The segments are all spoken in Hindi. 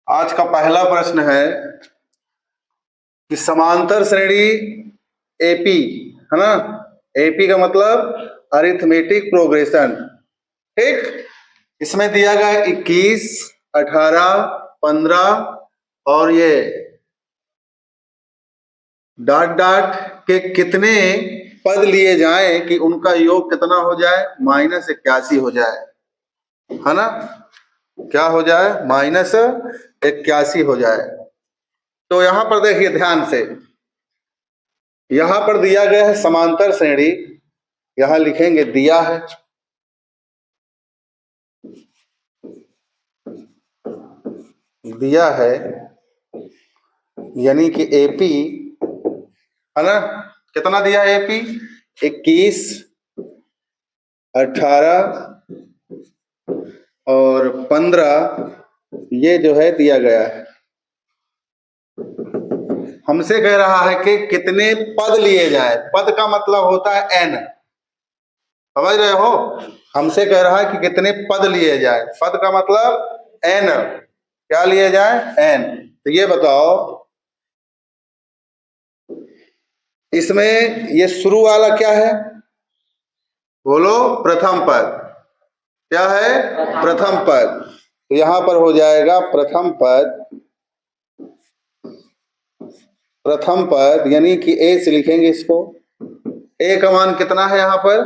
आज का पहला प्रश्न है कि समांतर श्रेणी एपी है ना। एपी का मतलब अरिथमेटिक प्रोग्रेशन। ठीक, इसमें दिया गया 21, 18, 15 और ये डॉट डॉट के कितने पद लिए जाएं कि उनका योग कितना हो जाए, -81 हो जाए, है ना। क्या हो जाए, -81 हो जाए। तो यहां पर देखिए ध्यान से, यहां पर दिया गया है समांतर श्रेणी, यहां लिखेंगे दिया है, दिया है यानी कि एपी है ना। कितना दिया है एपी, 21, 18 और 15 ये जो है दिया गया है। हमसे कह रहा है कि कितने पद लिए जाए। पद का मतलब होता है n, समझ रहे हो। हमसे कह रहा है कि कितने पद लिए जाए, पद का मतलब n, क्या लिए जाए, n। तो ये बताओ इसमें ये शुरू वाला क्या है, बोलो, प्रथम पद। क्या है, प्रथम पद। तो यहां पर हो जाएगा प्रथम पद, प्रथम पद यानी कि ए से लिखेंगे इसको। ए का मान कितना है यहाँ पर,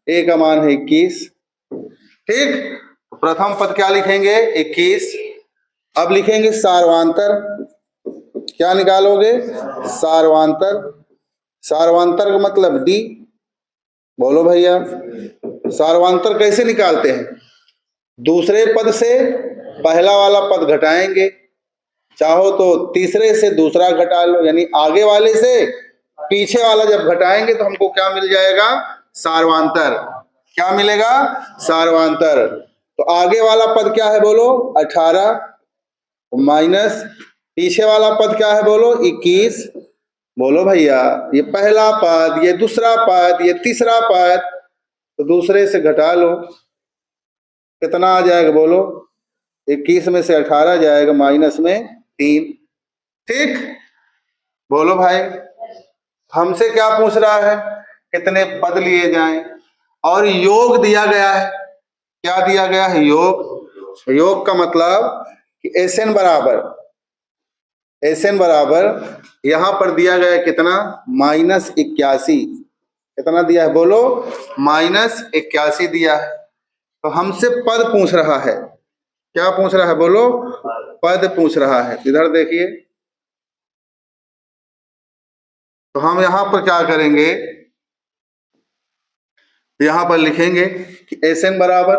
ए का मान है 21। ठीक, प्रथम पद क्या लिखेंगे, 21। अब लिखेंगे सार्वांतर, क्या निकालोगे, सार्वांतर। सार्वांतर का मतलब डी, बोलो भैया। सार्वांतर कैसे निकालते हैं, दूसरे पद से पहला वाला पद घटाएंगे, चाहो तो तीसरे से दूसरा घटा लो, यानी आगे वाले से पीछे वाला जब घटाएंगे तो हमको क्या मिल जाएगा, सार्वांतर। क्या मिलेगा, सार्वांतर। तो आगे वाला पद क्या है बोलो, 18 माइनस पीछे वाला पद क्या है बोलो, 21। बोलो भैया, ये पहला पद, ये दूसरा पद, ये तीसरा पद, तो दूसरे से घटा लो, कितना आ जाएगा बोलो, 21 में से 18 जाएगा, माइनस में 3। ठीक, बोलो भाई, हमसे क्या पूछ रहा है, कितने पद लिए जाएं और योग दिया गया है। क्या दिया गया है, योग। योग का मतलब कि एसएन बराबर, एसएन बराबर यहां पर दिया गया है कितना, -81। कितना दिया है बोलो, -81 दिया है। तो हमसे पद पूछ रहा है, क्या पूछ रहा है बोलो, पद पूछ रहा है। इधर देखिए, तो हम यहां पर क्या करेंगे, यहां पर लिखेंगे कि एसएन बराबर,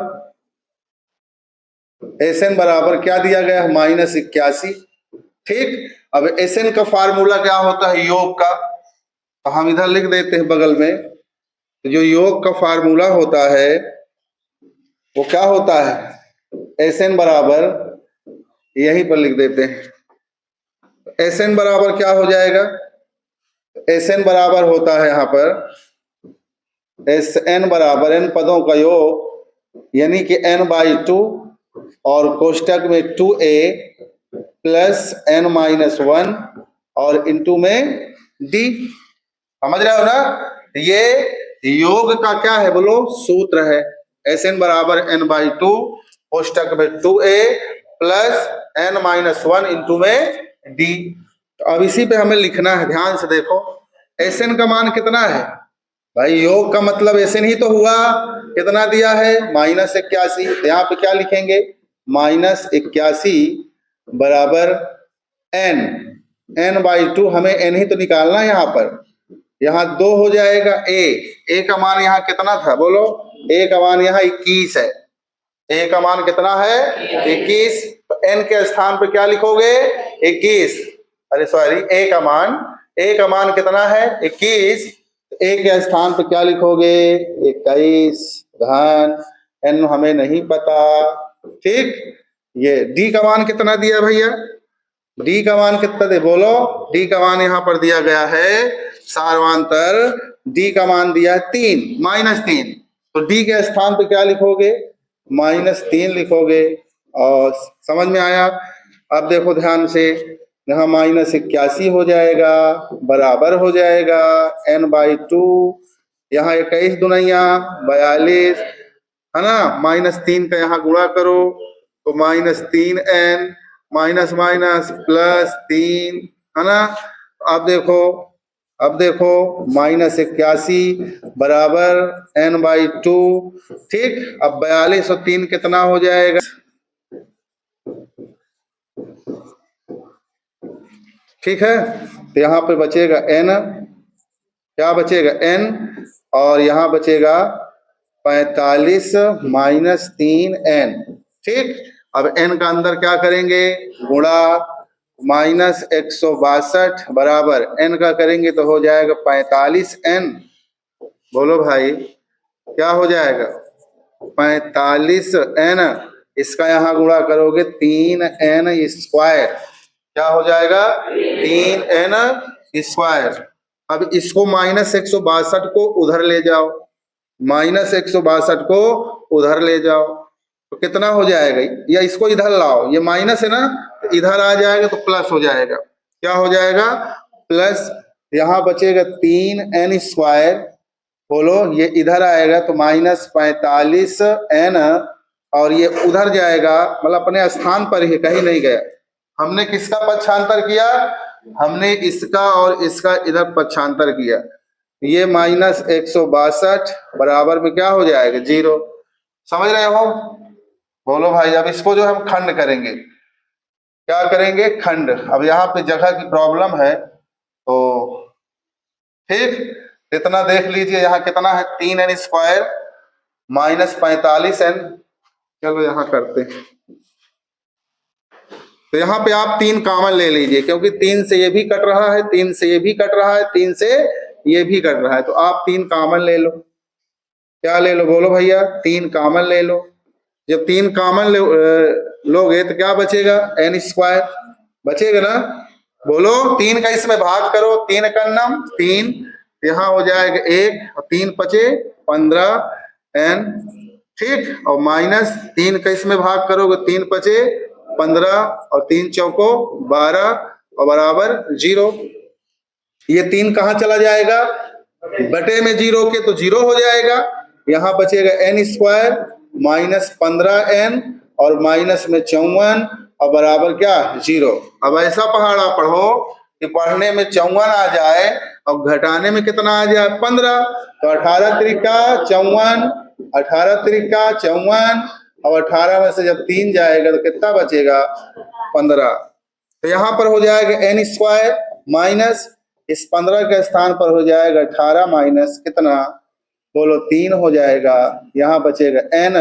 एसएन बराबर क्या दिया गया है, -81। ठीक, अब एसएन का फार्मूला क्या होता है, योग का, तो हम इधर लिख देते हैं बगल में। तो जो योग का फार्मूला होता है वो क्या होता है, एसएन बराबर, यहीं पर लिख देते हैं। एसएन बराबर क्या हो जाएगा, एसएन बराबर होता है यहाँ पर एस एन बराबर एन पदों का योग, यानी कि n/2 और कोष्टक में 2a प्लस n-1 और इंटू में d। समझ रहे हो ना। ये योग का क्या है बोलो, सूत्र है। Sn बराबर n/2 कोष्टक में 2a प्लस n-1 इंटू में d। तो अब इसी पे हमें लिखना है, ध्यान से देखो। Sn का मान कितना है भाई, योग का मतलब Sn ही तो हुआ, कितना दिया है, -81। तो यहाँ पे क्या लिखेंगे, -81 बराबर n, n/2, हमें n ही तो निकालना है यहाँ पर। यहाँ 2 हो जाएगा, a का मान यहाँ कितना था बोलो, a का मान यहाँ 21 है। a का मान कितना है, 21। तो n के स्थान पर क्या लिखोगे, 21। अरे सॉरी, a का मान कितना है, 21। a के स्थान पर क्या लिखोगे, 21 धन n हमें नहीं पता। ठीक, ये d का मान कितना दिया भैया, d का मान कितना दे बोलो, d का मान यहाँ पर दिया गया है सार्वांतर, d का मान दिया है 3, -3। तो d के स्थान पे क्या लिखोगे, -3 लिखोगे। और समझ में आया। अब देखो ध्यान से, यहाँ -81 हो जाएगा, बराबर हो जाएगा n/2, यहाँ 21 दुनिया 42, है ना, -3 का यहाँ गुणा करो तो -3n, माइनस माइनस प्लस 3, है ना। अब देखो -81 बराबर n/2, ठीक। अब 42 और 3 कितना हो जाएगा, ठीक है। तो यहाँ पे बचेगा n, क्या बचेगा n, और यहाँ बचेगा 45 - 3n, ठीक। अब n का अंदर क्या करेंगे, गुणा -162 बराबर n का करेंगे तो हो जाएगा 45n। बोलो भाई क्या हो जाएगा, 45n। इसका यहाँ गुणा करोगे 3n², क्या हो जाएगा 3n²। अब इसको -162 को उधर ले जाओ, -162 को उधर ले जाओ तो कितना हो जाएगा, या इसको इधर लाओ, ये माइनस है ना, तो इधर आ जाएगा तो प्लस हो जाएगा, क्या हो जाएगा प्लस। यहाँ बचेगा 3n², बोलो ये इधर आएगा तो -45n, और ये उधर जाएगा, मतलब अपने स्थान पर ही, कहीं नहीं गया। हमने किसका पक्षांतर किया, हमने इसका और इसका इधर पक्षांतर किया। ये -162 बराबर में क्या हो जाएगा 0, समझ रहे हो। बोलो भाई, अब इसको जो हम खंड करेंगे, क्या करेंगे खंड। अब यहाँ पे जगह की प्रॉब्लम है तो ठीक, इतना देख लीजिए, यहाँ कितना है 3n² -45n। चलो यहाँ करते हैं, तो यहाँ पे आप 3 कॉमन ले लीजिए, क्योंकि 3 से ये भी कट रहा है, 3 से ये भी कट रहा है, 3 से ये भी कट रहा है, तो आप 3 कॉमन ले लो। क्या ले लो, बोलो भैया, 3 कॉमन ले लो। जब 3 कॉमन लोगे तो क्या बचेगा, n² बचेगा ना। बोलो 3 का इसमें भाग करो, 3 का नाम 3, यहाँ हो जाएगा 1 और 3 बचे 15n, ठीक। और -3 का इसमें भाग करोगे, 3 बचे 15 और 3 चौको 12 और बराबर 0। ये 3 कहाँ चला जाएगा, बटे में 0 के, तो 0 हो जाएगा। यहाँ बचेगा n² -15n और माइनस में 54 और बराबर क्या 0। अब ऐसा पहाड़ा पढ़ो कि पढ़ने में 54 आ जाए और घटाने में कितना आ जाए 15, तो 18 त्रिका 54, 18 त्रिका 54, और 18 में से जब 3 जाएगा तो कितना बचेगा 15। तो यहाँ पर हो जाएगा n² माइनस, इस 15 के स्थान पर हो जाएगा 18 माइनस कितना, बोलो 3 हो जाएगा। यहाँ बचेगा n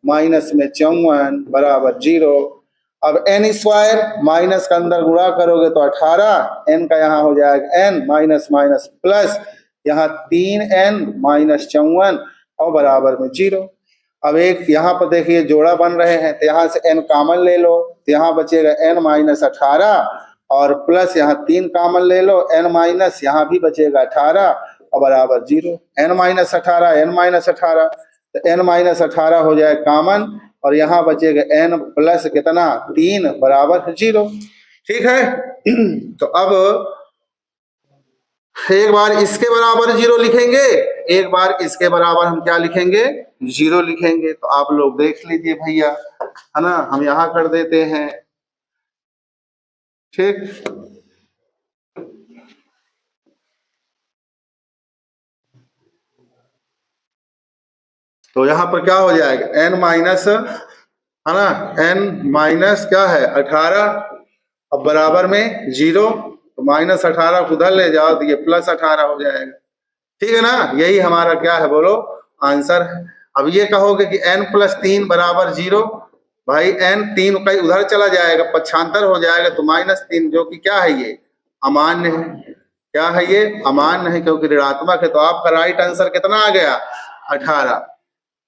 माइनस में 54 बराबर 0। अब n² माइनस का अंदर गुणा करोगे तो 18, n का यहाँ हो जाएगा n माइनस माइनस प्लस, यहाँ 3n माइनस 54 और बराबर में 0। अब एक यहाँ पर देखिए जोड़ा बन रहे हैं, तो यहाँ से n कॉमन ले लो, तो यहाँ बचेगा n माइनस 18 और प्लस यहाँ 3 कॉमन ले लो, n माइनस यहाँ भी बचेगा 18 और बराबर 0। n माइनस 18, n माइनस 18, तो n माइनस 18 हो जाए कॉमन, और यहाँ बचेगा n प्लस कितना 3 बराबर 0, ठीक है। तो अब एक बार इसके बराबर 0 लिखेंगे, एक बार इसके बराबर हम क्या लिखेंगे 0 लिखेंगे। तो आप लोग देख लीजिए भैया, है ना, हम यहाँ कर देते हैं, ठीक। तो यहाँ पर क्या हो जाएगा n माइनस, है ना, n माइनस क्या है 18, अब बराबर में 0, तो -18 को उधर ले जाओ तो ये +18 हो जाएगा, ठीक है ना। यही हमारा क्या है बोलो आंसर है। अब ये कहोगे कि n + 3 बराबर 0, भाई n 3 कहीं उधर चला जाएगा, पक्षांतर हो जाएगा, तो -3 जो कि क्या है ये अमान्य है, क्या है ये अमान्य है, क्योंकि ऋणात्मक है। तो आपका राइट आंसर कितना आ गया 18।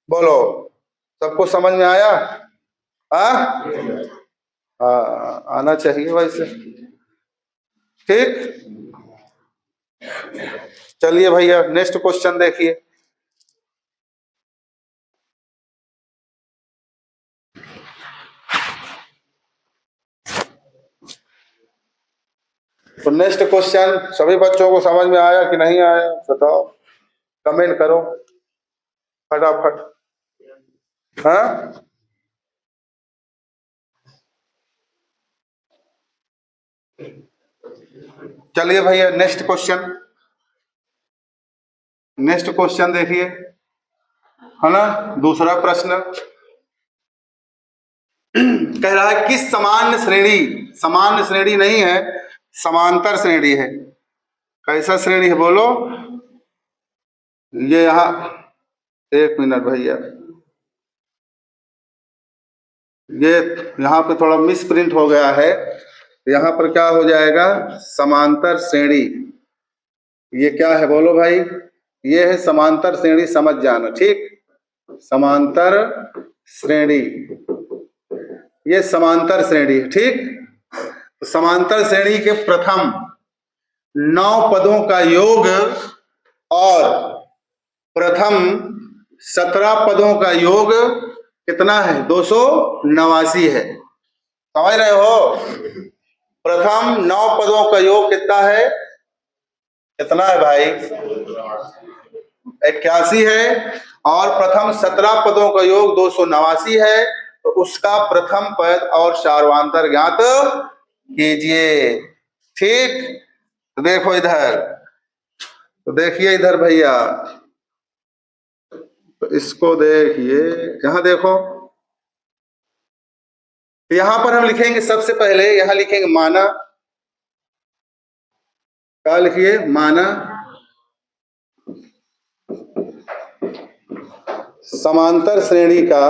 बोलो सबको समझ में आया, आना चाहिए वैसे, ठीक। चलिए भैया नेक्स्ट क्वेश्चन देखिए। तो नेक्स्ट क्वेश्चन सभी बच्चों को समझ में आया कि नहीं आया, बताओ, कमेंट करो फटाफट। हाँ, चलिए भैया नेक्स्ट क्वेश्चन, नेक्स्ट क्वेश्चन देखिए, है ना। दूसरा प्रश्न कह रहा है कि सामान्य श्रेणी, सामान्य श्रेणी नहीं है, समांतर श्रेणी है। कैसा श्रेणी है बोलो? ये यहां, एक मिनट भैया, ये यहाँ पे थोड़ा मिस प्रिंट हो गया है, यहाँ पर क्या हो जाएगा, समांतर श्रेणी। ये क्या है बोलो भाई? ये है समांतर श्रेणी, समझ जाना, ठीक। समांतर श्रेणी, ये समांतर श्रेणी है, ठीक। तो समांतर श्रेणी के प्रथम 9 पदों का योग और प्रथम 17 पदों का योग कितना है? 289 है। समझ रहे हो? प्रथम 9 पदों का योग कितना है? कितना है भाई? 81 है। और प्रथम 17 पदों का योग 289 है। तो उसका प्रथम पद और सार्वधातुक ज्ञात कीजिए, ठीक। तो देखो इधर, तो देखिए इधर भैया, तो इसको देखिए, यहां देखो, यहां पर हम लिखेंगे सबसे पहले, यहां लिखेंगे माना। क्या लिखिए? माना। समांतर श्रेणी का,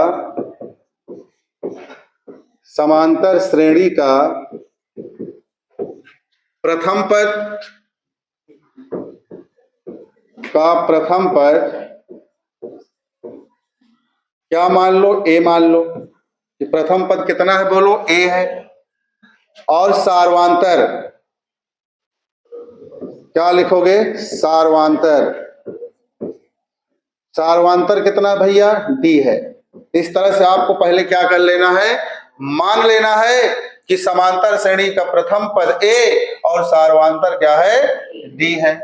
समांतर श्रेणी का प्रथम पद का प्रथम पद क्या मान लो? ए मान लो कि प्रथम पद कितना है बोलो? ए है। और सार्वधातुक क्या लिखोगे? सार्वधातुक, सार्वधातुक कितना भैया? डी है। इस तरह से आपको पहले क्या कर लेना है? मान लेना है कि समांतर श्रेणी का प्रथम पद ए और सार्वधातुक क्या है? डी है।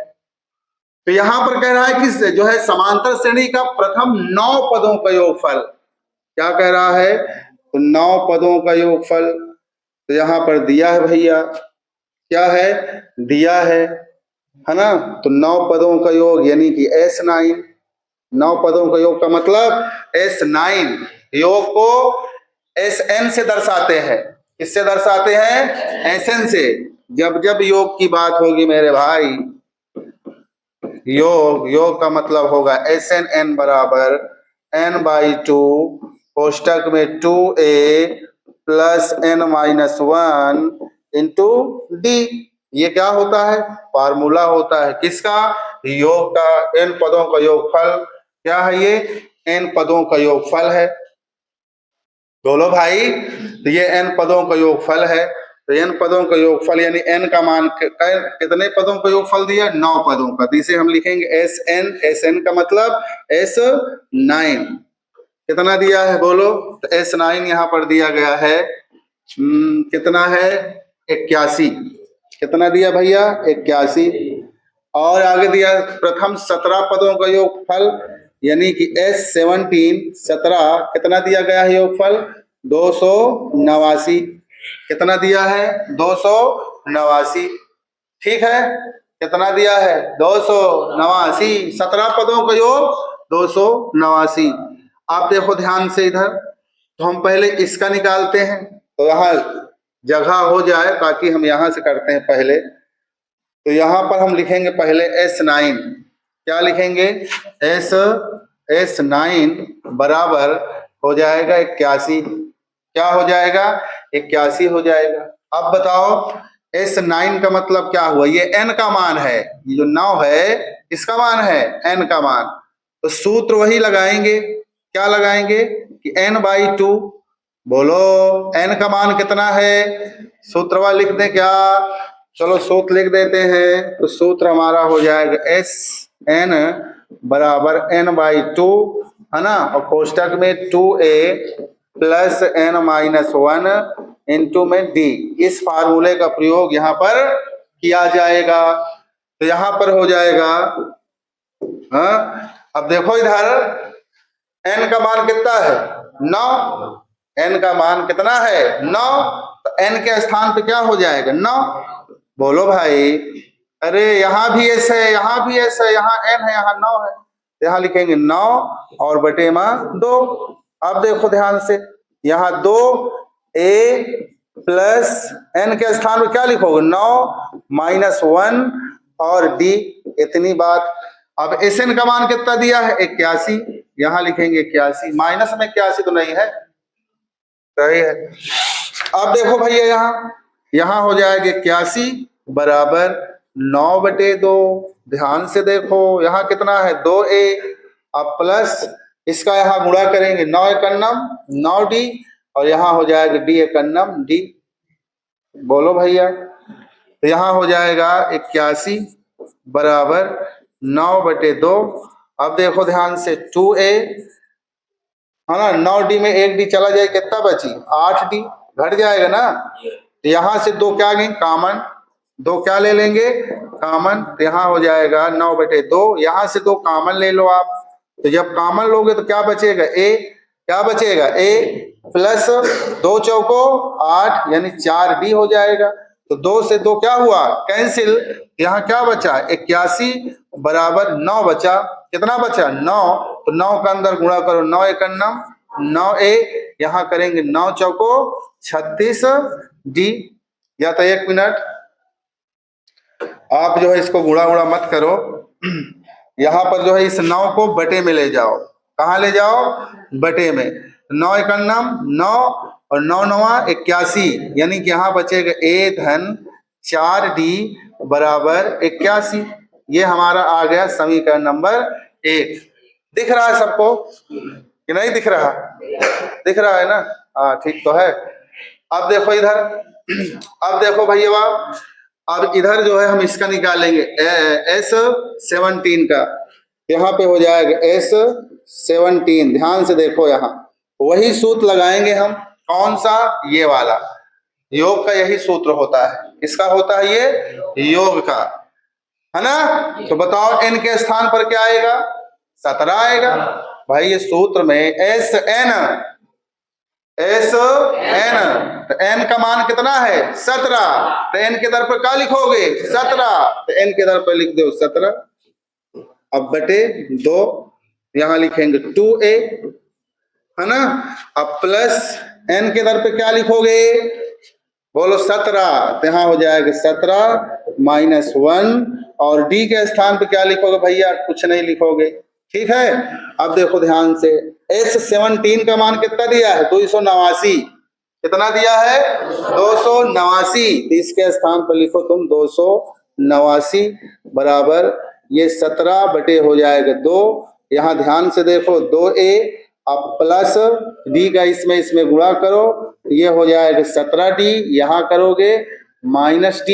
तो यहां पर कह रहा है कि जो है समांतर श्रेणी का प्रथम 9 पदों का योगफल, क्या कह रहा है? तो 9 पदों का योगफल, तो यहां पर दिया है भैया, क्या है? दिया है ना। तो 9 पदों का योग यानी कि S9, 9 पदों का योग का मतलब S9, योग को SN से दर्शाते हैं। किससे दर्शाते हैं? SN से। जब जब योग की बात होगी मेरे भाई, योग का मतलब होगा SN बराबर n/2 कोष्टक में 2a plus n-1 into D. ये क्या होता है? फार्मूला होता है किसका? योग का, n पदों का योगफल। क्या है ये? n पदों का योगफल है। बोलो भाई, तो ये n पदों का योगफल है। तो n पदों का योगफल यानी n का मान कितने पदों का योगफल दिया? 9 पदों का। तो इसे हम लिखेंगे SN, SN का मतलब S9। कितना दिया है बोलो? तो S9 यहाँ पर दिया गया है, कितना है? 81। कितना दिया भैया? 81। और आगे दिया प्रथम 17 पदों का योगफल यानी कि S17, 17 कितना दिया गया है योगफल? 289। कितना दिया है? 289, ठीक है। कितना दिया है? 289। 17 पदों का योग 289। आप देखो ध्यान से इधर, तो हम पहले इसका निकालते हैं, तो यहाँ जगह हो जाए, ताकि हम यहां से करते हैं पहले। तो यहां पर हम लिखेंगे पहले S9। क्या लिखेंगे? S9 बराबर हो जाएगा 81। क्या हो जाएगा? 81 हो जाएगा। अब बताओ S9 का मतलब क्या हुआ? ये n का मान है, ये जो 9 है इसका मान है, n का मान। तो सूत्र वही लगाएंगे, क्या लगाएंगे कि n/2। बोलो n का मान कितना है? सूत्रवा लिख दे क्या? चलो सूत्र लिख देते हैं। तो सूत्र हमारा हो जाएगा SN बराबर n/2, है ना। और कोष्टक में 2a प्लस n-1 इंटू में d। इस फार्मूले का प्रयोग यहाँ पर किया जाएगा। तो यहां पर हो जाएगा, हाँ अब देखो इधर n का मान कितना है 9, n का मान कितना है 9, तो n के स्थान पे क्या हो जाएगा 9। बोलो भाई, अरे यहाँ भी ऐसा है, यहाँ भी ऐसा है, यहाँ n है, यहाँ 9 है, यहाँ लिखेंगे 9 और बटे में 2। अब देखो ध्यान से, यहाँ 2a प्लस n के स्थान पे क्या लिखोगे 9 माइनस 1 और d, इतनी बात। अब Sn का मान कितना दिया है 81, यहाँ लिखेंगे 81, माइनस में 81 तो नहीं है, सही है। अब देखो भैया यहाँ हो जाएगा 81 बराबर 9 बटे 2। ध्यान से देखो यहाँ कितना है 2a, अब प्लस इसका यहाँ गुणा करेंगे 9 एकन्नम 9d और यहाँ हो जाएगा d एकन्नम d। बोलो भैया, तो यहाँ हो जाएगा 81 बराबर 9 बटे 2। अब देखो ध्यान से 2a है ना, 9d में 1d चला जाए कितना बची 8d, घट जाएगा ना। तो यहाँ से 2 क्या लेंगे कॉमन, 2 क्या ले लेंगे कॉमन, तो यहाँ हो जाएगा 9 बटे 2, यहाँ से 2 कॉमन ले लो आप। तो जब कॉमन लोगे तो क्या बचेगा a, क्या बचेगा a प्लस 2 चौको 8 यानी 4d हो जाएगा। तो 2 से 2 क्या हुआ कैंसिल, यहाँ क्या बचा 81 बराबर 9 बचा, कितना बचा 9, तो 9 का अंदर गुणा करो 9 एकन्नम 9a, यहाँ करेंगे 9 चौको 36d। या तो 1 मिनट आप जो है इसको गुणा गुणा मत करो, यहाँ पर जो है इस 9 को बटे में ले जाओ, कहाँ ले जाओ बटे में, 9 एकन्नम 9 और 9 नवा 81, यानी कि यहाँ बचेगा a धन 4d बराबर 81। ये हमारा आ गया समीकरण नंबर 1। दिख रहा है सबको कि नहीं दिख रहा, दिख रहा है ना, हाँ ठीक तो है। अब देखो इधर, अब देखो भैया अब इधर जो है हम इसका निकालेंगे S17 का, यहाँ पे हो जाएगा S17। ध्यान से देखो यहाँ वही सूत्र लगाएंगे हम, कौन सा ये वाला, योग का यही सूत्र होता है, किसका होता है ये योग का, है ना। तो बताओ n के स्थान पर क्या आएगा 17 आएगा। भाई ये सूत्र में SN तो n का मान कितना है 17, तो n के दर पर क्या लिखोगे 17, तो n के दर पर लिख दो 17। अब बटे 2 यहाँ लिखेंगे 2a, है ना। अब प्लस n के दर पे क्या लिखोगे बोलो 17, तो यहाँ हो जाएगा 17 माइनस 1 और d के स्थान पे क्या लिखोगे भैया, कुछ नहीं लिखोगे, ठीक है। अब देखो ध्यान से S17 का मान कितना दिया है 289, कितना दिया है 289, तो इसके स्थान पर लिखो तुम 289 बराबर ये 17 बटे हो जाएगा 2। यहाँ ध्यान से देखो 2a, अब प्लस d का इसमें गुणा करो, ये हो जाएगा 17d, यहाँ करोगे माइनस d।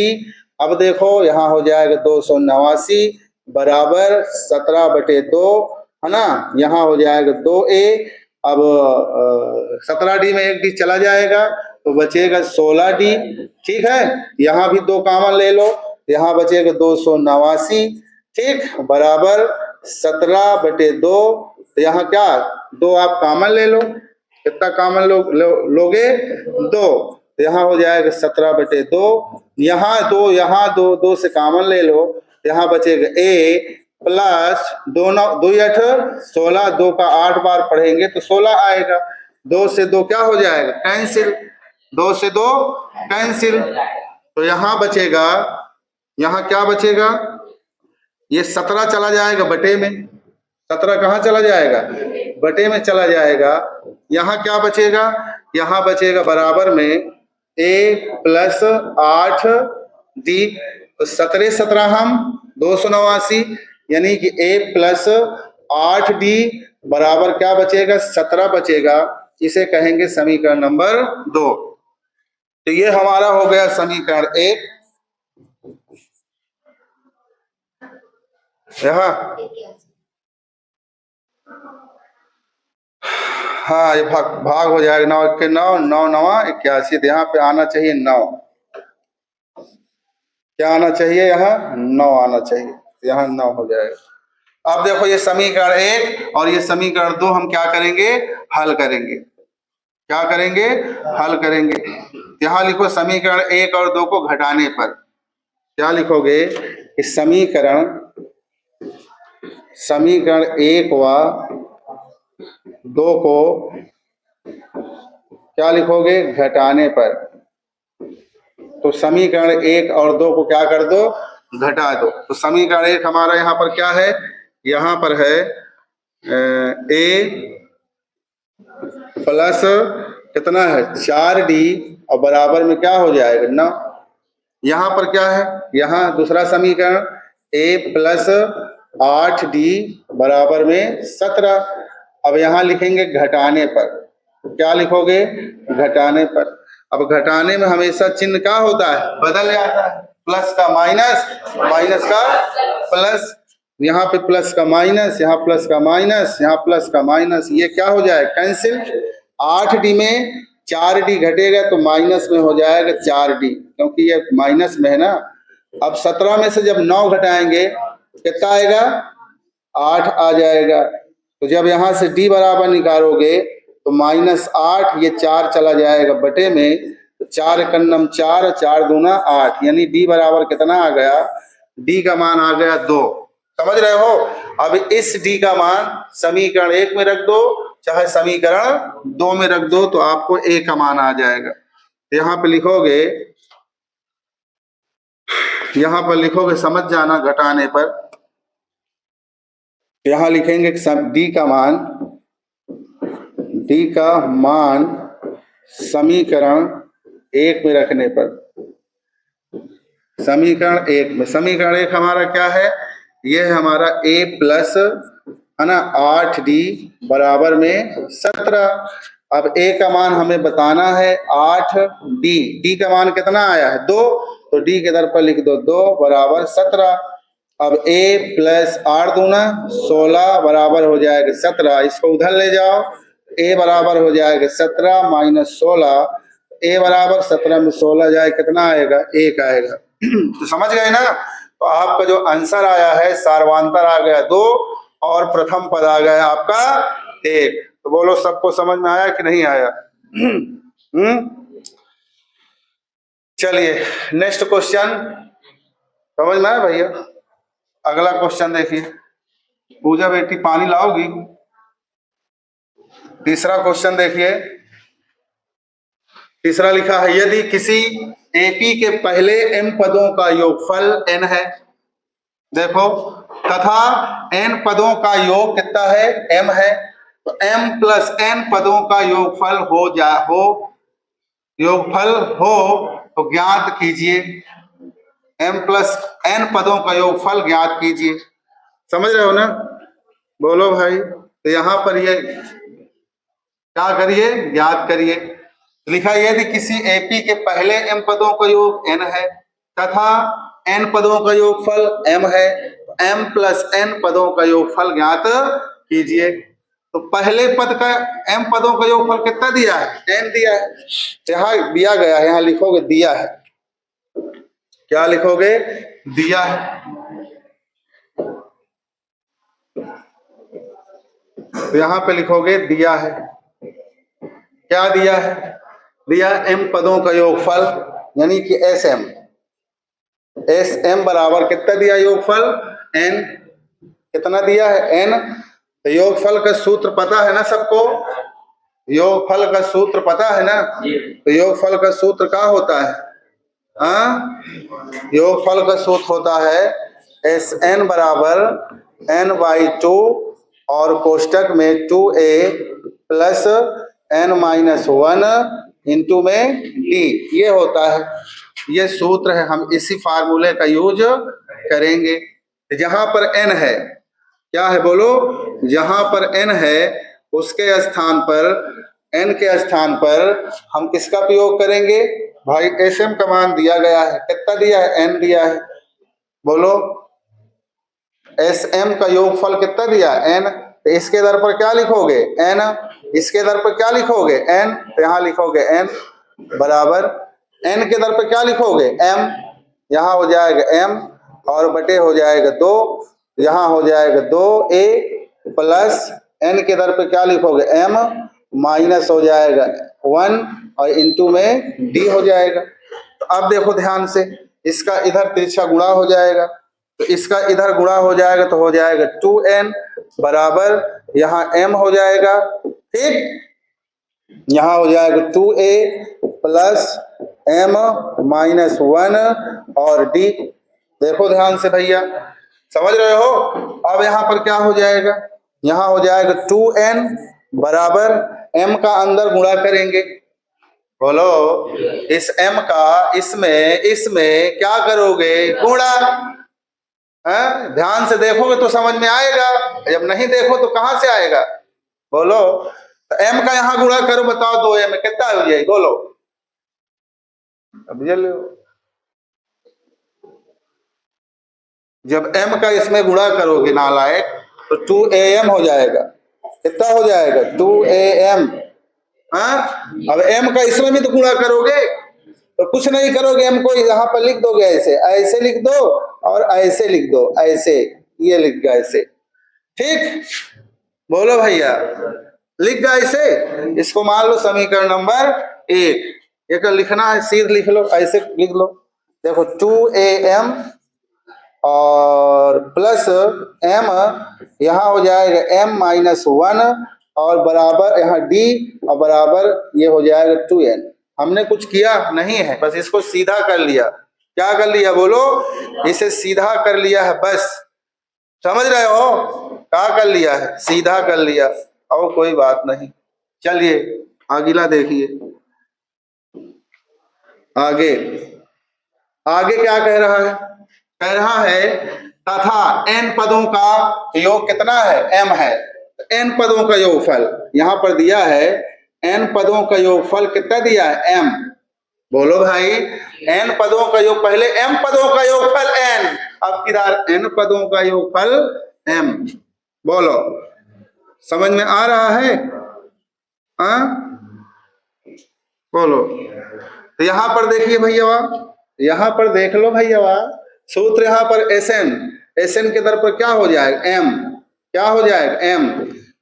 अब देखो यहाँ हो जाएगा 289 बराबर 17 बटे 2, है ना। यहाँ हो जाएगा 2a, अब 17d में 1d चला जाएगा तो बचेगा 16d, ठीक है। यहाँ भी 2 कॉमन ले लो, यहाँ बचेगा 289, ठीक, बराबर 17 बटे 2। तो यहाँ क्या 2 आप कॉमन ले लो, कितना कॉमन लोगे 2, तो यहाँ हो जाएगा 17 बटे 2, यहाँ 2 यहाँ 2 2 से कॉमन ले लो, यहाँ बचेगा a प्लस 2 2 8 16, 2 का 8 बार पढ़ेंगे तो 16 आएगा, 2 से 2 क्या हो जाएगा कैंसिल, 2 से 2 कैंसिल। तो यहाँ बचेगा, यहाँ क्या बचेगा ये 17 चला जाएगा बटे में, 17 कहाँ चला जाएगा बटे में चला जाएगा। यहाँ क्या बचेगा, यहाँ बचेगा बराबर में a प्लस 8d, 17 17 हम 289, यानी कि a प्लस 8d बराबर क्या बचेगा 17 बचेगा, इसे कहेंगे समीकरण नंबर 2। तो ये हमारा हो गया समीकरण 1। यहाँ हाँ ये भाग हो जाएगा 9 1 9 9 9 81, यहाँ पे आना चाहिए 9। क्या आना चाहिए, यहाँ 9 आना चाहिए, यहाँ 9 हो जाएगा। अब देखो ये समीकरण 1 और ये समीकरण 2 हम क्या करेंगे, हल करेंगे। क्या करेंगे, हल करेंगे। यहाँ लिखो समीकरण 1 और 2 को घटाने पर क्या लिखोगे कि समीकरण 1 व 2 को क्या लिखोगे, घटाने पर। तो समीकरण 1 और 2 को क्या कर दो, घटा दो। तो समीकरण 1 हमारा यहाँ पर क्या है, यहाँ पर है a प्लस कितना है 4d और बराबर में क्या हो जाएगा 9। यहाँ पर क्या है, यहाँ दूसरा समीकरण a प्लस 8d बराबर में 17। अब यहाँ लिखेंगे घटाने पर, क्या लिखोगे, घटाने पर। अब घटाने में हमेशा चिन्ह क्या होता है, बदल जाता है, प्लस का माइनस, माइनस का प्लस, यहाँ पे प्लस का माइनस, यहाँ प्लस का माइनस, यहाँ प्लस का माइनस, ये क्या हो जाएगा, कैंसिल। 8d में 4d घटेगा तो माइनस में हो जाएगा 4d, क्योंकि ये माइनस में है ना। अब 17 में से जब 9 घटाएंगे कितना आएगा, 8 आ जाएगा। तो जब यहाँ से d बराबर निकालोगे तो -8, ये 4 चला जाएगा बटे में, 4 कन्नम 4, 4 दूना 8, यानी d बराबर कितना आ गया, d का मान आ गया 2। समझ रहे हो। अब इस d का मान समीकरण 1 में रख दो चाहे समीकरण 2 में रख दो, तो आपको a का मान आ जाएगा। यहाँ पे लिखोगे, यहाँ पर लिखोगे, समझ जाना घटाने पर। यहाँ लिखेंगे d का मान समीकरण 1 में रखने पर, समीकरण 1 में, समीकरण 1 हमारा क्या है, ये है हमारा a प्लस है ना 8d बराबर में 17। अब a का मान हमें बताना है 8d, d का मान कितना आया है 2, तो d के दर पर लिख दो 2 बराबर 17। अब a प्लस 8 दूना 16 बराबर हो जाएगा 17, इसको उधर ले जाओ, a बराबर हो जाएगा 17 माइनस 16, a बराबर 17 में 16 जाए कितना आएगा, 1 आएगा। तो समझ गए ना। तो आपका जो आंसर आया है सार्वांतर आ गया 2 और प्रथम पद आ गया आपका 1। तो बोलो सबको समझ में आया कि नहीं आया। चलिए नेक्स्ट क्वेश्चन, समझ में आया भैया। अगला क्वेश्चन देखिए, पूजा बेटी पानी लाओगी। तीसरा क्वेश्चन देखिए, तीसरा लिखा है यदि किसी एपी के पहले m पदों का योगफल n है, देखो, तथा n पदों का योग कितना है, m है, तो m प्लस n पदों का योगफल योगफल हो तो ज्ञात कीजिए। m प्लस n पदों का योगफल ज्ञात कीजिए। समझ रहे हो ना, बोलो भाई। तो यहाँ पर ये क्या करिए, ज्ञात करिए। लिखा यदि किसी एपी के पहले m पदों का योग n है तथा n पदों का योगफल m है, m प्लस n पदों का योगफल ज्ञात कीजिए। तो पहले पद का m पदों का योगफल कितना दिया है, n दिया है, यहाँ दिया गया है, यहाँ लिखोगे दिया है, क्या लिखोगे, दिया है। तो यहाँ पे लिखोगे दिया है, क्या दिया है, दिया m पदों का योगफल यानी कि sm बराबर कितना दिया योगफल n, कितना दिया है n। तो योगफल का सूत्र पता है ना सबको, योगफल का सूत्र पता है ना। तो योगफल का सूत्र क्या होता है, योगफल का सूत्र होता है sn बराबर n/2 और कोष्टक में 2a प्लस n-1 इंटू में d, ये होता है, ये सूत्र है। हम इसी फार्मूले का यूज करेंगे। जहां पर n है, क्या है बोलो, जहां पर n है उसके स्थान पर, n के स्थान पर हम किसका प्रयोग करेंगे भाई, sm का मान दिया गया है, कितना दिया है, n दिया है, बोलो sm का योगफल कितना दिया है, n। तो इसके दर पर क्या लिखोगे n, इसके दर पर क्या लिखोगे n, तो यहाँ लिखोगे n बराबर n के दर पर क्या लिखोगे m, यहाँ हो जाएगा m और बटे हो जाएगा 2, यहाँ हो जाएगा 2a प्लस n के दर पे क्या लिखोगे m माइनस हो जाएगा 1 और इंटू में d हो जाएगा। तो अब देखो ध्यान से, इसका इधर तिरछा गुणा हो जाएगा, तो इसका इधर गुणा हो जाएगा तो हो जाएगा 2n बराबर यहाँ m हो जाएगा, ठीक। यहाँ हो जाएगा 2a प्लस m माइनस 1 और d। देखो ध्यान से भैया, समझ रहे हो। अब यहाँ पर क्या हो जाएगा, यहाँ हो जाएगा 2n बराबर m का अंदर गुणा करेंगे, बोलो इस m का इसमें क्या करोगे, गुणा। ध्यान से देखोगे तो समझ में आएगा, जब नहीं देखो तो कहां से आएगा, बोलो। तो m का यहाँ गुणा करो, बताओ 2m में कितना हो जाएगा, बोलो। अब ये लो, जब m का इसमें गुणा करोगे नालायक तो 2am हो जाएगा, कितना हो जाएगा 2am। अब m का इसमें भी तो गुणा करोगे, तो कुछ नहीं करोगे, m को यहाँ पर लिख दोगे, ऐसे लिख दो और ऐसे लिख दो, ऐसे ये लिख गया ऐसे, ठीक। बोलो भैया, लिख गया ऐसे। इसको मान लो समीकरण नंबर 1, एक लिखना है सीध लिख लो, ऐसे लिख लो। देखो 2am और प्लस m, यहाँ हो जाएगा m माइनस 1 और बराबर यहाँ d और बराबर ये हो जाएगा 2n। हमने कुछ किया नहीं है, बस इसको सीधा कर लिया। क्या कर लिया बोलो, इसे सीधा कर लिया है, बस समझ रहे हो, क्या कर लिया है, सीधा कर लिया, और कोई बात नहीं। चलिए अगला देखिए, आगे आगे क्या कह रहा है, कह रहा है तथा n पदों का योग कितना है, m है। n पदों का योगफल यहाँ पर दिया है, n पदों का योगफल कितना दिया है, m। बोलो भाई, n पदों का योग, पहले m पदों का योगफल n, अब किधर n पदों का योगफल m। बोलो समझ में आ रहा है, बोलो। तो यहाँ पर देखिए भैया, यहाँ पर देख लो भैया, सूत्र यहाँ पर Sn के दर पर क्या हो जाएगा, m, क्या हो जाएगा m।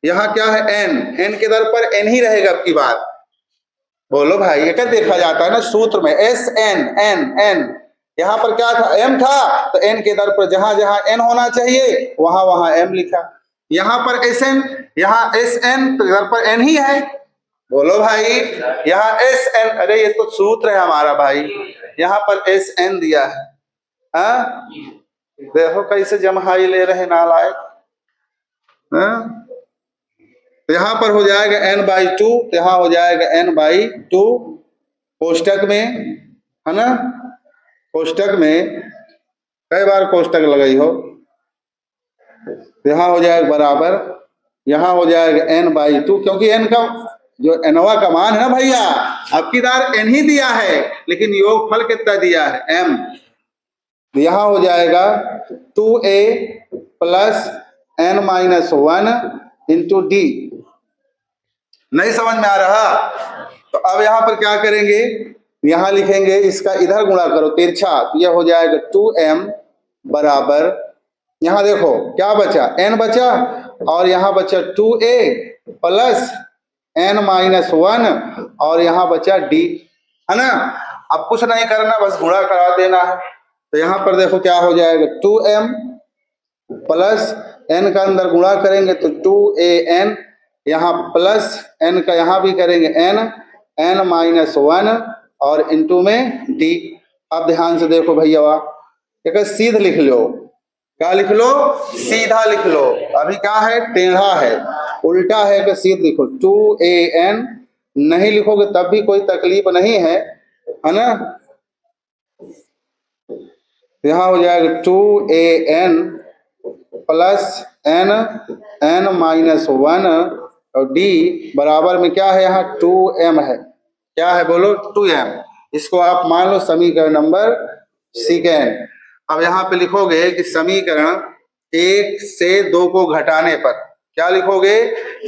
यहाँ क्या है n के दर पर n ही रहेगा अब की बार। बोलो भाई, एक देखा जाता है ना सूत्र में Sn n, यहाँ पर क्या था, m था, तो n के दर पर जहां जहां n होना चाहिए वहां वहां m लिखा। यहाँ पर Sn, यहाँ Sn तो दर पर n ही है। बोलो भाई, यहाँ Sn, अरे ये तो सूत्र है हमारा भाई, यहाँ पर Sn दिया है। देखो कैसे जमहाई ले रहे नालायक। तो यहाँ पर हो जाएगा n/2, तो यहाँ हो जाएगा n/2 कोष्टक में, है ना, कोष्टक में कई बार कोष्टक लगाई हो, यहाँ हो जाएगा बराबर, यहाँ हो जाएगा n/2, क्योंकि n का जो nवा का मान है ना भैया, अब की बार n ही दिया है, लेकिन योगफल कितना दिया है, m। यहाँ हो जाएगा 2a plus n-1 into d। नहीं समझ में आ रहा, तो अब यहाँ पर क्या करेंगे, यहाँ लिखेंगे, इसका इधर गुणा करो तिरछा, तो यह हो जाएगा 2m बराबर, यहाँ देखो क्या बचा, n बचा, और यहाँ बचा 2a प्लस n-1 और यहाँ बचा d, है ना। अब कुछ नहीं करना, बस गुणा करा देना है। तो यहाँ पर देखो क्या हो जाएगा, 2m प्लस n का अंदर गुणा करेंगे तो 2an, यहाँ प्लस n का यहाँ भी करेंगे n-1 और इंटू में d। अब ध्यान से देखो भैया, एक सीध लिख लो, क्या लिख लो, सीधा लिख लो। अभी क्या है, टेढ़ा है, उल्टा है कि सीध लिखो। 2an नहीं लिखोगे तब भी कोई तकलीफ नहीं है ना। यहाँ हो जाएगा 2an प्लस n-1 और d बराबर में क्या है, यहाँ 2m है, क्या है बोलो, 2m। इसको आप मान लो समीकरण नंबर 2। अब यहाँ पे लिखोगे कि समीकरण 1 से 2 को घटाने पर, क्या लिखोगे,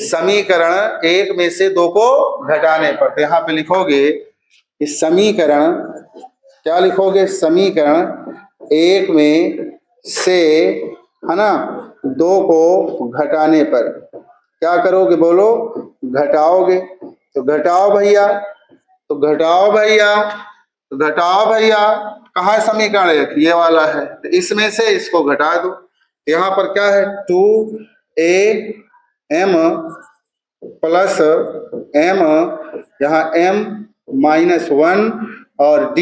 समीकरण 1 में से 2 को घटाने पर। तो यहाँ पे लिखोगे कि समीकरण क्या लिखोगे, समीकरण 1 में से, है ना, 2 को घटाने पर क्या करोगे, बोलो, घटाओगे। तो घटाओ भैया, तो घटाओ भैया, तो घटाओ भैया। कहाँ है समीकरण 1, ये वाला है, तो इसमें से इसको घटा दो। यहाँ पर क्या है, 2am प्लस m, यहाँ m -1 और d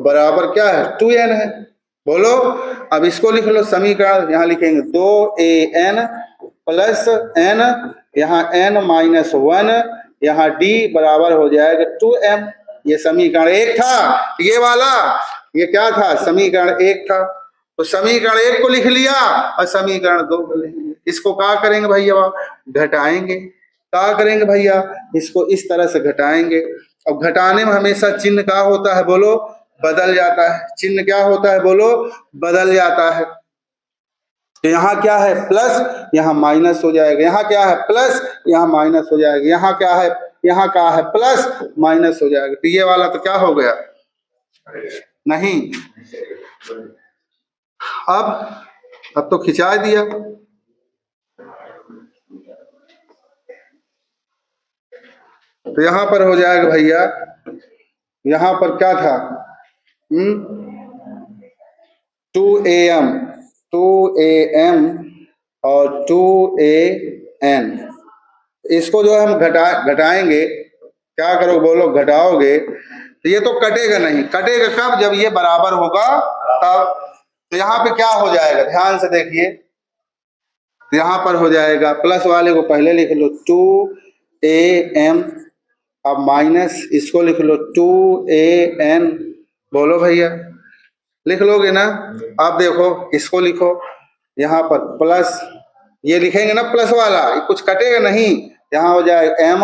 बराबर क्या है, 2n है। बोलो, अब इसको लिख लो समीकरण, यहाँ लिखेंगे 2an प्लस n, यहाँ n -1, यहाँ d बराबर हो जाएगा 2m। ये समीकरण 1 था, ये वाला, ये क्या था, समीकरण 1 था। तो समीकरण 1 को लिख लिया और समीकरण 2 को लिख लिया। इसको क्या करेंगे भैया, घटाएंगे। क्या करेंगे भैया, इसको इस तरह से घटाएंगे। अब घटाने में हमेशा चिन्ह क्या होता है, बोलो, बदल जाता है। चिन्ह क्या होता है, बोलो, बदल जाता है। तो यहाँ क्या है, प्लस, यहाँ माइनस हो जाएगा। यहाँ क्या है, प्लस, यहाँ माइनस हो जाएगा। यहाँ क्या है, यहाँ क्या है, प्लस माइनस हो जाएगा। तो ये वाला तो क्या हो गया, नहीं। अब तो खिंचा दिया। तो यहाँ पर हो जाएगा भैया, यहाँ पर क्या था, 2am और 2an, इसको जो हम घटाएंगे, क्या करो, बोलो, घटाओगे तो ये तो कटेगा नहीं। कटेगा कब, जब ये बराबर होगा तब। तो यहाँ पे क्या हो जाएगा, ध्यान से देखिए, तो यहाँ पर हो जाएगा, प्लस वाले को पहले लिख लो 2am, अब माइनस इसको लिख लो 2an। बोलो भैया, लिख लोगे ना। अब देखो, इसको लिखो, यहाँ पर प्लस, ये लिखेंगे ना प्लस वाला, ये कुछ कटेगा नहीं। यहाँ हो जाएगा m,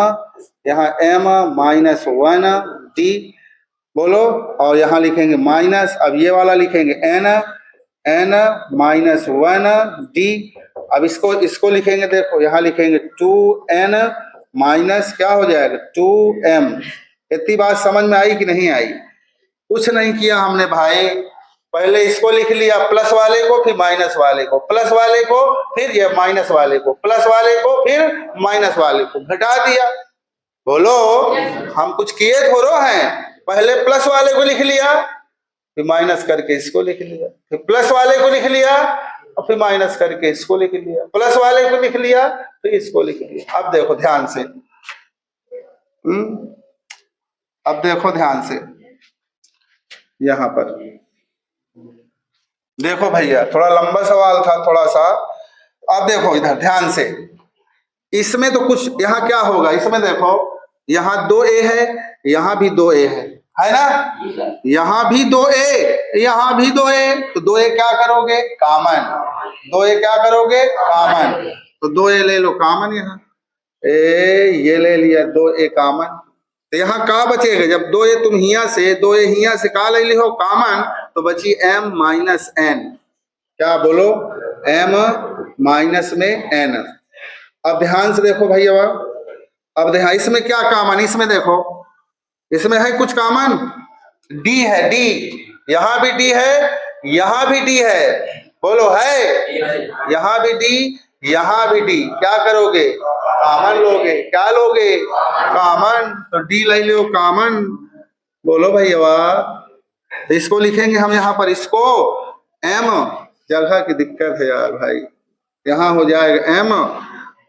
यहाँ m -1 d, बोलो, और यहाँ लिखेंगे माइनस, अब ये वाला लिखेंगे n -1 d। अब इसको लिखेंगे, देखो यहाँ लिखेंगे 2n माइनस, क्या हो जाएगा, 2m। इतनी बात समझ में आई कि नहीं आई? कुछ नहीं किया हमने भाई, पहले इसको लिख लिया प्लस वाले को, फिर माइनस वाले को, प्लस वाले को, फिर ये माइनस वाले को, प्लस वाले को, फिर माइनस वाले को, घटा दिया। बोलो, हम कुछ किए थोड़ो हैं, पहले प्लस वाले को लिख लिया, फिर माइनस करके इसको लिख लिया, फिर प्लस वाले को लिख लिया और फिर माइनस करके इसको लिख लिया, प्लस वाले को लिख लिया, फिर इसको लिख लिया। अब देखो ध्यान से, अब देखो ध्यान से, यहां पर देखो भैया, थोड़ा लंबा सवाल था थोड़ा सा। अब देखो इधर ध्यान से, इसमें तो कुछ, यहाँ क्या होगा, इसमें देखो, यहाँ 2a है, यहाँ भी 2a है ना, यहाँ भी 2a, यहाँ भी 2a, तो 2a क्या करोगे, कॉमन। 2a क्या करोगे, कॉमन। तो 2a ले लो कॉमन, यहाँ ये ले लिया 2a कॉमन। तो यहाँ का बचेगा, जब 2a तुम हिया से 2a हिया से का ले लो कॉमन, तो बची m -n। क्या बोलो, m में n। अब ध्यान से देखो भैया, अब ध्यान, इसमें क्या कॉमन, इसमें देखो, इसमें है कुछ कॉमन, d है, d, यहाँ भी d है, यहाँ भी d है, बोलो है, यहाँ भी d, यहाँ भी d, क्या करोगे, कॉमन लोगे। क्या लोगे, कॉमन। तो d ले लो कॉमन। बोलो भैया, इसको लिखेंगे हम यहाँ पर, इसको m, जगह की दिक्कत है यार भाई, यहाँ हो जाएगा m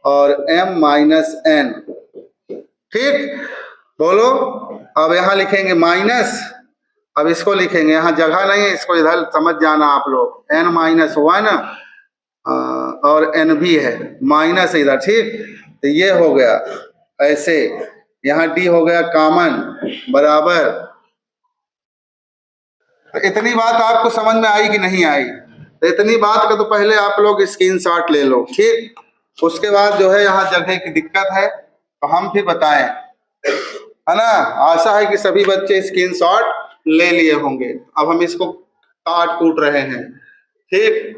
और m -n, ठीक। बोलो, अब यहाँ लिखेंगे माइनस, अब इसको लिखेंगे, यहाँ जगह नहीं है, इसको इधर समझ जाना आप लोग, n -1 और n भी है, माइनस इधर, ठीक। तो ये हो गया ऐसे, यहाँ d हो गया कॉमन, बराबर। तो इतनी बात आपको समझ में आई कि नहीं आई? तो इतनी बात का तो पहले आप लोग स्क्रीनशॉट ले लो, ठीक। उसके बाद जो है, यहाँ जगह की दिक्कत है तो हम फिर बताएं, है ना। आशा है कि सभी बच्चे स्क्रीनशॉट ले लिए होंगे। अब हम इसको काट कूट रहे हैं, ठीक।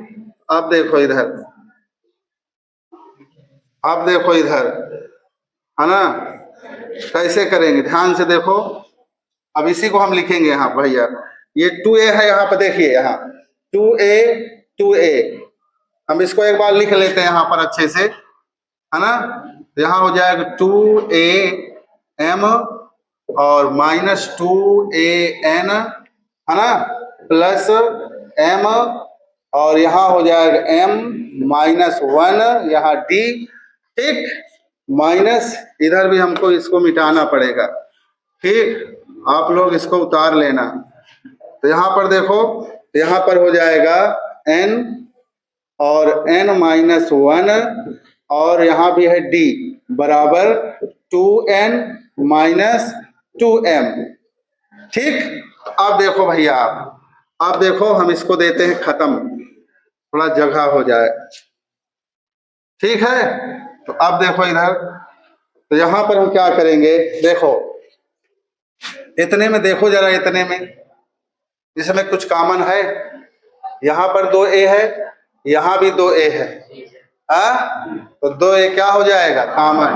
अब देखो इधर, अब देखो इधर, है ना, कैसे करेंगे, ध्यान से देखो। अब इसी को हम लिखेंगे यहाँ भैया, ये 2a है, यहाँ पर देखिए, यहाँ 2a हम इसको एक बार लिख लेते हैं यहाँ पर अच्छे से, है ना। यहाँ हो जाएगा 2am और -2an, है ना, प्लस m और यहाँ हो जाएगा m-1 यहाँ d, ठीक, माइनस इधर भी हमको इसको मिटाना पड़ेगा, ठीक, आप लोग इसको उतार लेना। तो यहाँ पर देखो, यहाँ पर हो जाएगा n और n-1 और यहाँ भी है d बराबर 2n - 2m, ठीक। अब देखो भैया, अब देखो हम इसको देते हैं खत्म, थोड़ा जगह हो जाए, ठीक है। तो अब देखो इधर, तो यहाँ पर हम क्या करेंगे, देखो इतने में, देखो जरा इतने में, इसमें कुछ कॉमन है, यहाँ पर 2a है, यहाँ भी 2a है, तो 2a क्या हो जाएगा, कॉमन,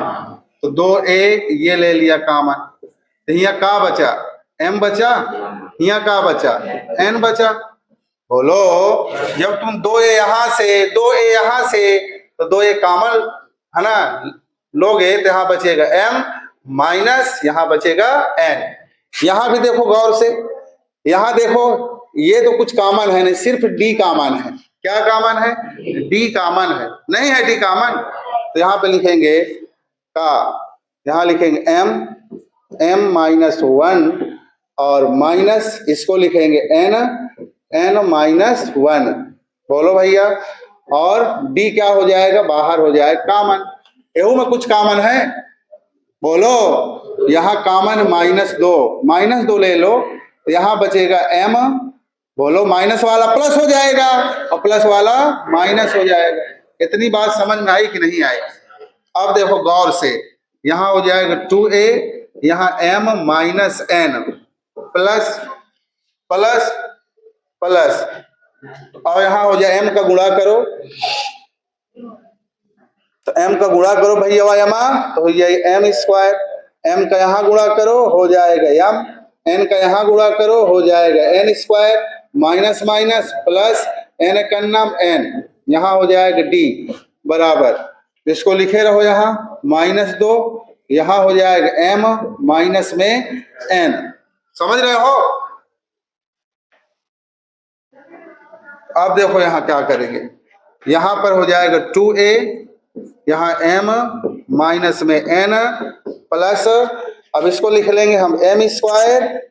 तो 2a ये ले लिया कॉमन, तो यहाँ का बचा, m बचा, यहाँ का बचा, n बचा। बोलो, जब तुम 2a यहाँ से 2a यहाँ से तो 2a कॉमन है ना लोगे, तो यहाँ बचेगा m माइनस यहाँ बचेगा n। यहाँ भी देखो गौर से, यहाँ देखो ये तो कुछ कॉमन है नहीं, सिर्फ d कॉमन है। क्या कॉमन है, d कॉमन है, नहीं है d कॉमन, तो यहाँ पे लिखेंगे का, यहाँ लिखेंगे m-1 और माइनस इसको लिखेंगे n-1। बोलो भैया, और d क्या हो जाएगा, बाहर हो जाएगा कॉमन, एहू में कुछ कॉमन है, बोलो, यहाँ कॉमन -2 ले लो, तो यहाँ बचेगा m, बोलो माइनस वाला प्लस हो जाएगा और प्लस वाला माइनस हो जाएगा। इतनी बात समझ में आई कि नहीं आई। अब देखो गौर से, यहाँ हो जाएगा 2a, यहाँ m-n प्लस प्लस प्लस, और यहाँ हो जाए m का गुणा करो, तो m का गुणा करो भैया यमा, तो हो जाएगा m², m का यहाँ गुणा करो हो जाएगा m, n का यहाँ गुणा करो हो जाएगा n², minus minus plus n का नाम n, यहाँ हो जाएगा d बराबर, इसको लिखे रहो यहाँ -2, यहाँ हो जाएगा m माइनस में n, समझ रहे हो। अब देखो यहाँ क्या करेंगे, यहाँ पर हो जाएगा 2a, यहाँ m माइनस में n प्लस, अब इसको लिख लेंगे हम m²,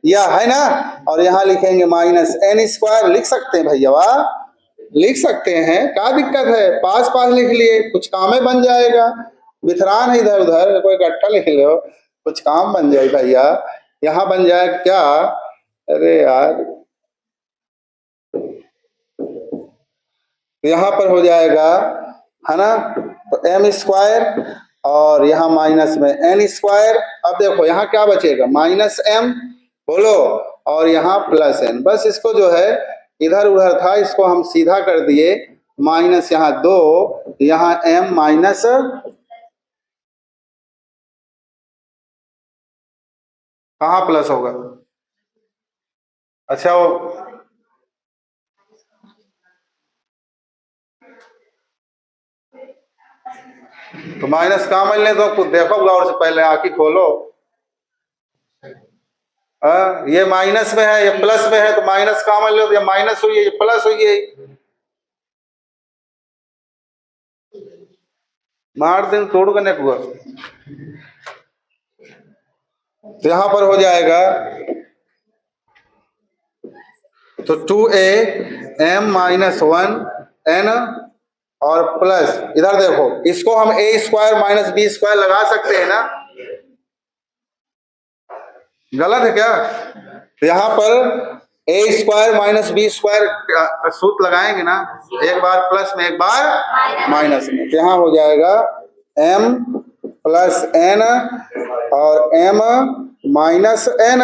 या है ना, और यहाँ लिखेंगे -n², लिख सकते हैं भैया, लिख सकते हैं, क्या दिक्कत है, पास पास लिख लिए, कुछ काम में बन जाएगा, विथरान है इधर उधर, कोई इकट्ठा लिख लो, कुछ काम बन जाए भैया। यहाँ बन जाए क्या, अरे यार, यहाँ पर हो जाएगा, है ना, तो m² और यहाँ माइनस में n²। अब देखो यहाँ क्या बचेगा, -m, बोलो, और यहाँ +n, बस इसको जो है इधर उधर था इसको हम सीधा कर दिए, माइनस यहाँ 2, यहाँ m माइनस, कहाँ प्लस होगा, अच्छा वो तो माइनस कहाँ मिलने दो, कुछ देखो गौर से, पहले आंखें खोलो, ये माइनस में है, ये प्लस में है, तो माइनस कहाँ मिल लो, ये माइनस हुई है, ये प्लस हुई है, मार दिन तोड़ करने को। तो यहाँ पर हो जाएगा, तो 2a m-1 n और प्लस, इधर देखो इसको हम a² - b² लगा सकते हैं ना, गलत है क्या, तो यहाँ पर a² - b² सूत्र लगाएंगे ना, एक बार प्लस में एक बार माइनस में, तो यहाँ हो जाएगा m + n और m - n।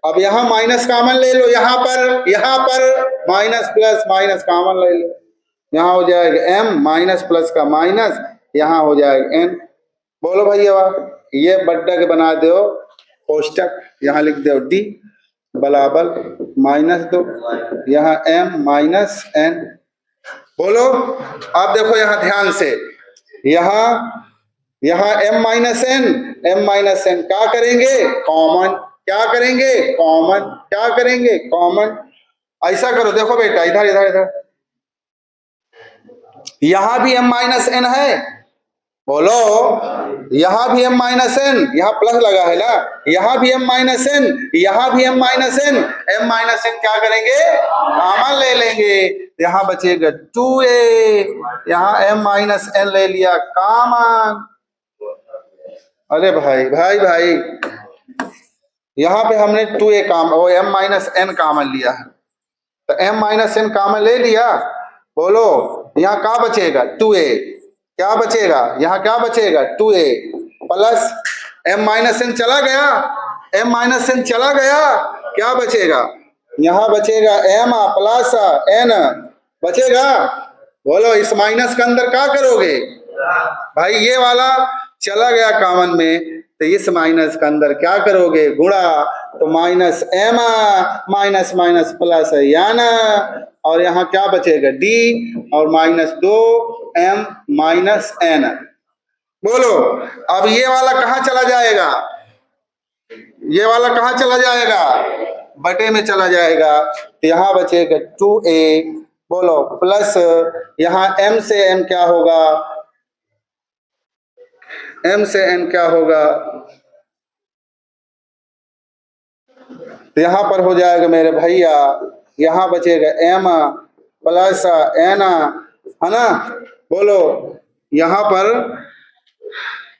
अब यहाँ माइनस कॉमन ले लो, यहाँ पर माइनस प्लस माइनस कॉमन ले लो, यहाँ हो जाएगा m, माइनस प्लस का माइनस, यहाँ हो जाएगा n। बोलो भैया, ये बट्टा के बना दो कोष्टक, यहाँ लिख दो d बराबर -2, यहाँ m माइनस n। बोलो अब देखो यहाँ ध्यान से, यहाँ m माइनस n क्या करेंगे, कॉमन। क्या करेंगे, कॉमन। क्या करेंगे, कॉमन। ऐसा करो, देखो बेटा इधर इधर इधर, यहां भी m माइनस n है। बोलो यहां भी m माइनस n, यहाँ प्लस लगा है ना, यहाँ भी m माइनस n, यहाँ भी m minus n। m minus n क्या करेंगे, कॉमन ले लेंगे, यहाँ बचेगा 2a, यहाँ m माइनस n ले लिया कॉमन। अरे भाई भाई भाई, यहाँ पे हमने 2a कॉमन, वो m माइनस n कॉमन लिया है, तो m माइनस n कॉमन ले लिया। बोलो यहाँ क्या बचेगा, 2a। क्या बचेगा, यहाँ क्या बचेगा, 2a plus m minus n चला गया, m माइनस n चला गया, क्या बचेगा, यहाँ बचेगा m प्लस n बचेगा। बोलो इस माइनस के अंदर क्या करोगे भाई, ये वाला चला गया कॉमन में, तो इस माइनस के अंदर क्या करोगे, गुणा। तो minus m minus minus plus n, और यहाँ क्या बचेगा d, और -2m माइनस n। बोलो अब ये वाला कहाँ चला जाएगा, ये वाला कहाँ चला जाएगा, बटे में चला जाएगा, तो यहाँ बचेगा 2a। बोलो प्लस यहाँ m से n क्या होगा, m से n क्या होगा, तो यहाँ पर हो जाएगा मेरे भैया, यहाँ बचेगा m प्लस n, है ना। बोलो यहाँ पर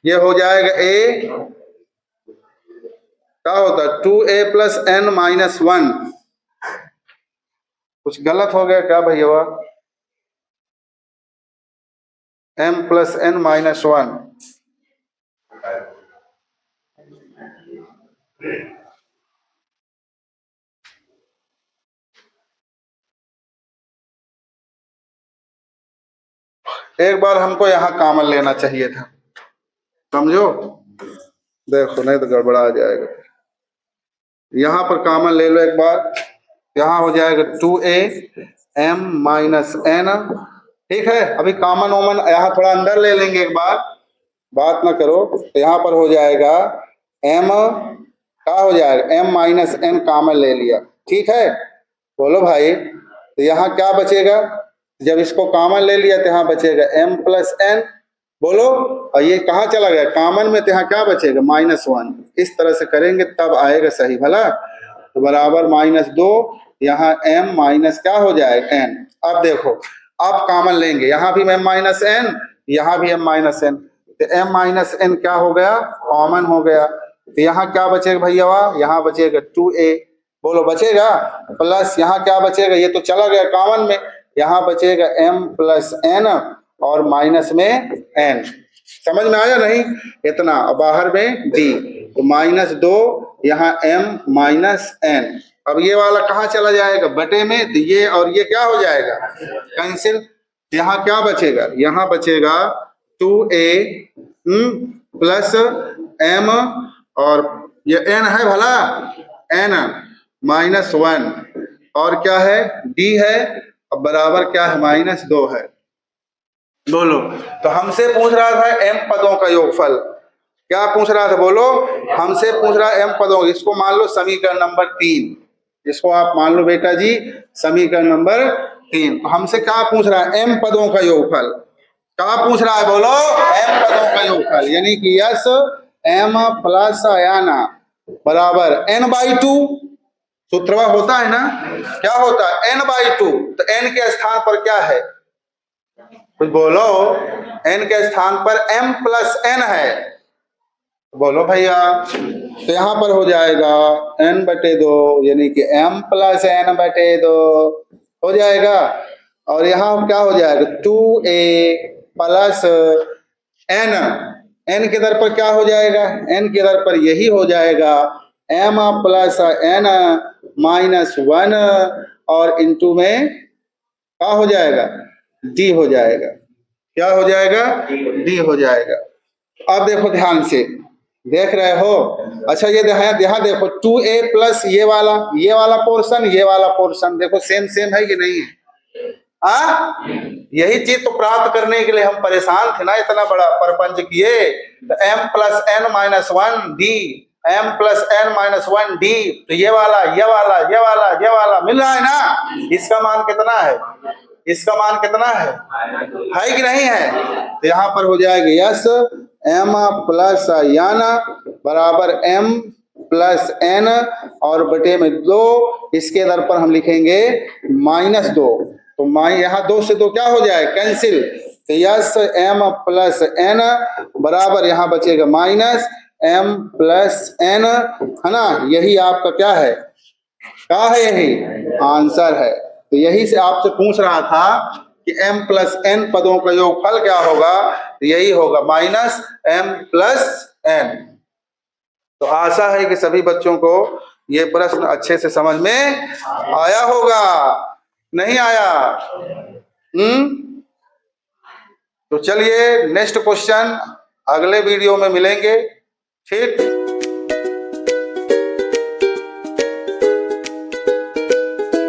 ये हो जाएगा a, क्या होता है 2a प्लस n माइनस 1। कुछ गलत हो गया क्या भैया, m प्लस n माइनस 1। एक बार हमको यहाँ कॉमन लेना चाहिए था, समझो। देखो नहीं तो गड़बड़ा जाएगा, यहाँ पर कॉमन ले लो एक बार, यहाँ हो जाएगा 2a m माइनस n, ठीक है। अभी कॉमन ओमन यहाँ थोड़ा अंदर ले लेंगे एक बार, बात ना करो। तो यहाँ पर हो जाएगा m, क्या हो जाएगा m माइनस n कॉमन ले लिया, ठीक है। बोलो भाई तो यहाँ क्या बचेगा, जब इसको कॉमन ले लिया तो यहाँ बचेगा m प्लस n। बोलो और ये कहाँ चला गया कॉमन में, तो यहाँ क्या बचेगा -1। इस तरह से करेंगे तब आएगा सही भला। तो बराबर -2, यहाँ m माइनस क्या हो जाएगा n। अब देखो अब कॉमन लेंगे, यहाँ भी m माइनस n, यहाँ भी m माइनस n, तो m माइनस n क्या हो गया, कॉमन हो गया। तो यहाँ क्या बचेगा भैया, यहाँ बचेगा 2a। बोलो बचेगा प्लस यहाँ क्या बचेगा, ये तो चला गया कॉमन में, यहाँ बचेगा m प्लस n और माइनस में n। समझ में आया नहीं, इतना बाहर में d, तो -2 यहाँ m माइनस n। अब ये वाला कहाँ चला जाएगा, बटे में, तो ये और ये क्या हो जाएगा, कैंसिल। यहाँ क्या बचेगा, यहाँ बचेगा 2a प्लस m, और ये n है भला, n -1, और क्या है d है, अब बराबर क्या है -2 है। बोलो तो हमसे पूछ रहा था m पदों का योगफल, क्या पूछ रहा था, बोलो हमसे पूछ रहा है m पदों, इसको मान लो समीकरण नंबर 3, इसको आप मान लो बेटा जी समीकरण नंबर 3। तो हमसे क्या पूछ रहा है, m पदों का योगफल। क्या पूछ रहा है, बोलो m पदों का योगफल, यानी कि यस m प्लस n बराबर n/2। सूत्रवा होता है ना, क्या होता है n/2, तो n के स्थान पर क्या है, कुछ बोलो, n के स्थान पर m प्लस n है। बोलो भैया, तो यहाँ पर हो जाएगा n/2, यानी कि m प्लस n/2 हो जाएगा, और यहाँ क्या हो जाएगा 2a प्लस n, n के दर पर क्या हो जाएगा, n के दर पर यही हो जाएगा m प्लस n माइनस 1, और इंटू में क्या हो जाएगा, d हो जाएगा। क्या हो जाएगा, d हो जाएगा। अब देखो ध्यान से, देख रहे हो? अच्छा ये यहाँ देखो 2a प्लस ये वाला पोर्शन, ये वाला पोर्शन देखो सेम सेम है कि नहीं है? यही चीज तो प्राप्त करने के लिए हम परेशान थे ना, इतना बड़ा परपंच किए। तो m plus N minus one D, m plus N minus one D, तो ये वाला मिल रहा है ना? इसका मान कितना है? इसका मान कितना है कि नहीं है? तो यहाँ पर हो जाएगा यस m प्लस n बराबर m प्लस n और बटे में 2, इसके दर पर हम लिखेंगे -2। तो यहाँ 2 से 2 क्या हो जाए? कैंसिल। तो यस m प्लस n बराबर यहाँ बचेगा माइनस m प्लस n, है ना? यही आपका क्या है? यही आंसर है। तो यही से आपसे पूछ रहा था कि m प्लस n पदों का योगफल क्या होगा? तो यही होगा माइनस m प्लस n। तो आशा है कि सभी बच्चों को ये प्रश्न अच्छे से समझ में आया होगा। नहीं आया? तो चलिए नेक्स्ट क्वेश्चन अगले वीडियो में मिलेंगे। ठीक।